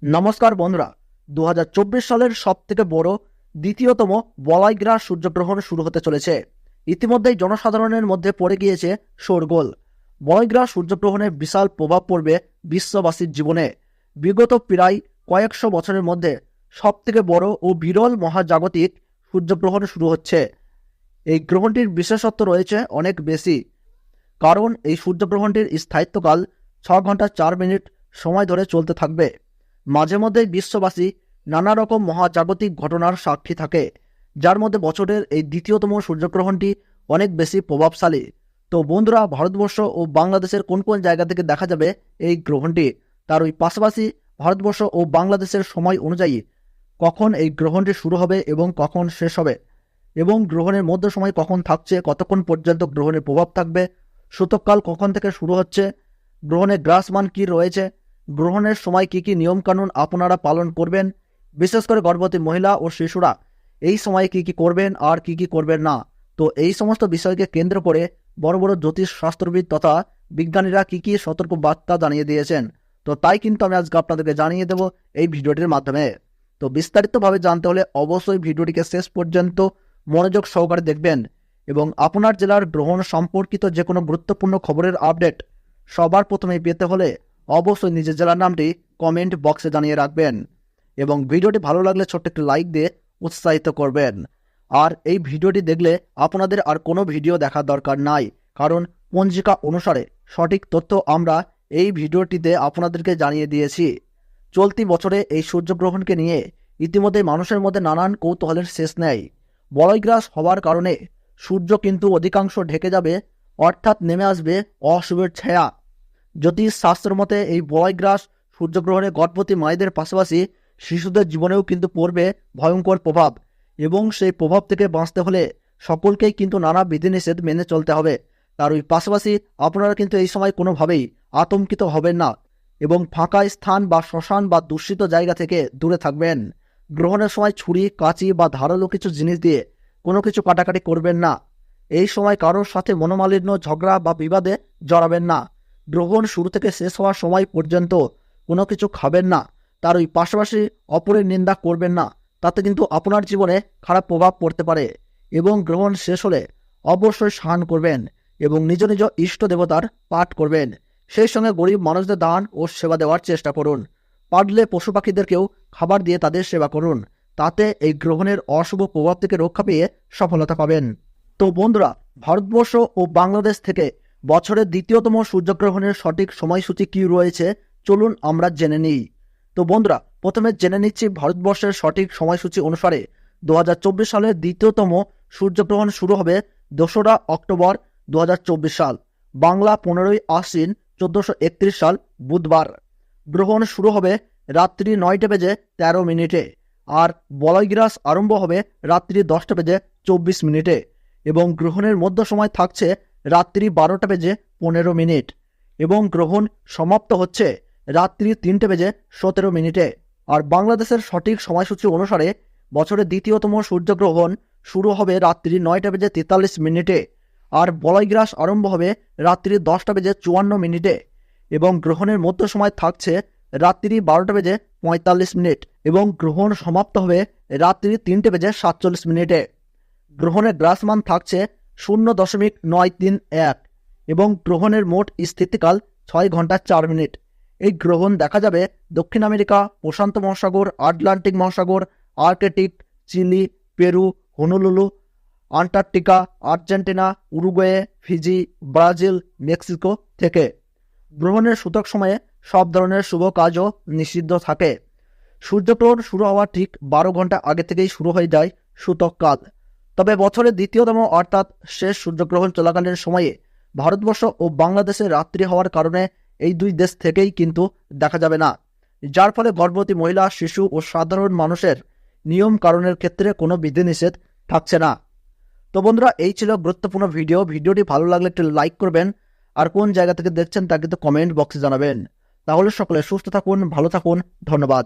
নমস্কার বন্ধুরা, 2024 সালের সবথেকে বড় দ্বিতীয়তম বলয় গ্রাস সূর্যগ্রহণ শুরু হতে চলেছে। ইতিমধ্যেই জনসাধারণের মধ্যে পড়ে গিয়েছে শোরগোল। বলয় গ্রাস সূর্যগ্রহণের বিশাল প্রভাব পড়বে বিশ্ববাসীর জীবনে। বিগত প্রায় কয়েকশো বছরের মধ্যে সবথেকে বড় ও বিরল মহাজাগতিক সূর্যগ্রহণ শুরু হচ্ছে। এই গ্রহণটির বিশেষত্ব রয়েছে অনেক বেশি, কারণ এই সূর্যগ্রহণটির স্থায়িত্বকাল 6 ঘন্টা 4 মিনিট সময় ধরে চলতে থাকবে। মাঝে মধ্যে বিশ্ববাসী নানা রকম মহাজাগতিক ঘটনার সাক্ষী থাকে, যার মধ্যে বছরের এই দ্বিতীয়তম সূর্যগ্রহণটি অনেক বেশি প্রভাবশালী। তো বন্ধুরা, ভারতবর্ষ ও বাংলাদেশের কোন কোন জায়গা থেকে দেখা যাবে এই গ্রহণটি, তার ওই পাশাপাশি ভারতবর্ষ ও বাংলাদেশের সময় অনুযায়ী কখন এই গ্রহণটি শুরু হবে এবং কখন শেষ হবে, এবং গ্রহণের মধ্য সময় কখন থাকছে, কতক্ষণ পর্যন্ত গ্রহণের প্রভাব থাকবে, সূতককাল কখন থেকে শুরু হচ্ছে, গ্রহণের গ্রাসমান কী রয়েছে, গ্রহণের সময় কী কী নিয়মকানুন আপনারা পালন করবেন, বিশেষ করে গর্ভবতী মহিলা ও শিশুরা এই সময়ে কী কী করবেন আর কী কী করবেন না। তো এই সমস্ত বিষয়কে কেন্দ্র করে বড় বড় জ্যোতিষ শাস্ত্রবিদ তথা বিজ্ঞানীরা কী কী সতর্ক বার্তা জানিয়ে দিয়েছেন, তো তাই কিন্তু আমি আজকে আপনাদেরকে জানিয়ে দেব এই ভিডিওটির মাধ্যমে। তো বিস্তারিতভাবে জানতে হলে অবশ্যই ভিডিওটিকে শেষ পর্যন্ত মনোযোগ সহকারে দেখবেন, এবং আপনার জেলার গ্রহণ সম্পর্কিত যে কোনো গুরুত্বপূর্ণ খবরের আপডেট সবার প্রথমেই পেতে হলে অবশ্যই নিজের জেলার নামটি কমেন্ট বক্সে জানিয়ে রাখবেন, এবং ভিডিওটি ভালো লাগলে ছোট্ট একটি লাইক দিয়ে উৎসাহিত করবেন। আর এই ভিডিওটি দেখলে আপনাদের আর কোনো ভিডিও দেখার দরকার নাই, কারণ পঞ্জিকা অনুসারে সঠিক তথ্য আমরা এই ভিডিওটিতে আপনাদেরকে জানিয়ে দিয়েছি। চলতি বছরে এই সূর্যগ্রহণকে নিয়ে ইতিমধ্যে মানুষের মধ্যে নানান কৌতূহলের শেষ নেই। বলয়গ্রাস হওয়ার কারণে সূর্য কিন্তু অধিকাংশ ঢেকে যাবে, অর্থাৎ নেমে আসবে অশুভের ছায়া। জ্যোতিষ শাস্ত্র মতে এই বলয়গ্রাস সূর্যগ্রহণে গর্ভবতী মায়েদের পাশাপাশি শিশুদের জীবনেও কিন্তু পড়বে ভয়ঙ্কর প্রভাব, এবং সেই প্রভাব থেকে বাঁচতে হলে সকলকেই কিন্তু নানা বিধিনিষেধ মেনে চলতে হবে। তার ওই পাশাপাশি আপনারা কিন্তু এই সময় কোনোভাবেই আতঙ্কিত হবেন না, এবং ফাঁকা স্থান বা শ্মশান বা দূষিত জায়গা থেকে দূরে থাকবেন। গ্রহণের সময় ছুরি, কাঁচি বা ধারালো কিছু জিনিস দিয়ে কোনো কিছু কাটাকাটি করবেন না। এই সময় কারোর সাথে মনোমালিন্য, ঝগড়া বা বিবাদে জড়াবেন না। গ্রহণ শুরু থেকে শেষ হওয়ার সময় পর্যন্ত কোনো কিছু খাবেন না। তার ওই পাশাপাশি অপরের নিন্দা করবেন না, তাতে কিন্তু আপনার জীবনে খারাপ প্রভাব পড়তে পারে। এবং গ্রহণ শেষ হলে অবশ্যই স্নান করবেন এবং নিজ নিজ ইষ্ট দেবতার পাঠ করবেন। সেই সঙ্গে গরিব মানুষদের দান ও সেবা দেওয়ার চেষ্টা করুন। পারলে পশু পাখিদেরকেও খাবার দিয়ে তাদের সেবা করুন, তাতে এই গ্রহণের অশুভ প্রভাব থেকে রক্ষা পেয়ে সফলতা পাবেন। তো বন্ধুরা, ভারতবর্ষ ও বাংলাদেশ থেকে বছরের দ্বিতীয়তম সূর্যগ্রহণের সঠিক সময়সূচি কী রয়েছে, চলুন আমরা জেনে নিই। তো বন্ধুরা, প্রথমে জেনে নিচ্ছি ভারতবর্ষের সঠিক সময়সূচি অনুসারে 2024 সালের দ্বিতীয়তম সূর্যগ্রহণ শুরু হবে 2রা অক্টোবর 2024 সাল, বাংলা 15ই আশ্বিন 1431 সাল বুধবার। গ্রহণ শুরু হবে রাত্রি 9টা বেজে 13 মিনিটে, আর বলয়গ্রাস আরম্ভ হবে রাত্রি 10টা বেজে 24 মিনিটে, এবং গ্রহণের মধ্য সময় থাকছে রাত্রি 12টা বেজে 15 মিনিট, এবং গ্রহণ সমাপ্ত হচ্ছে রাত্রি 3টে বেজে 17 মিনিটে। আর বাংলাদেশের সঠিক সময়সূচি অনুসারে বছরের দ্বিতীয়তম সূর্যগ্রহণ শুরু হবে রাত্রি 9টা বেজে 43 মিনিটে, আর বলয়গ্রাস আরম্ভ হবে রাত্রি 10টা বেজে 54 মিনিটে, এবং গ্রহণের মধ্য সময় থাকছে রাত্রি 12টা বেজে 45 মিনিট, এবং গ্রহণ সমাপ্ত হবে রাত্রি 3টে বেজে 47 মিনিটে। গ্রহণের গ্রাসমান থাকছে 0.931, এবং গ্রহণের মোট স্থিতিকাল 6 ঘন্টা 4 মিনিট। এই গ্রহণ দেখা যাবে দক্ষিণ আমেরিকা, প্রশান্ত মহাসাগর, আটলান্টিক মহাসাগর, Arctic, Chile, Peru, Honolulu, Antarctica, Argentina, Uruguay, Fiji, Brazil, Mexico থেকে। গ্রহণের সূতক সময়ে সব ধরনের শুভ কাজও নিষিদ্ধ থাকে। সূর্যগ্রহণ শুরু হওয়ার ঠিক 12 ঘন্টা আগে থেকেই শুরু হয়ে যায় সূতক কাল। তবে বছরের দ্বিতীয়তম অর্থাৎ শেষ সূর্যগ্রহণ চলাকালীন সময়ে ভারতবর্ষ ও বাংলাদেশে রাত্রি হওয়ার কারণে এই দুই দেশ থেকেই কিন্তু দেখা যাবে না, যার ফলে গর্ভবতী মহিলা, শিশু ও সাধারণ মানুষের নিয়ম কারণের ক্ষেত্রে কোনো বিধিনিষেধ থাকছে না। তো বন্ধুরা, এই ছিল গুরুত্বপূর্ণ ভিডিওটি ভালো লাগলে একটু লাইক করবেন, আর কোন জায়গা থেকে দেখছেন তা কিন্তু কমেন্ট বক্সে জানাবেন। তাহলে সকলে সুস্থ থাকুন, ভালো থাকুন, ধন্যবাদ।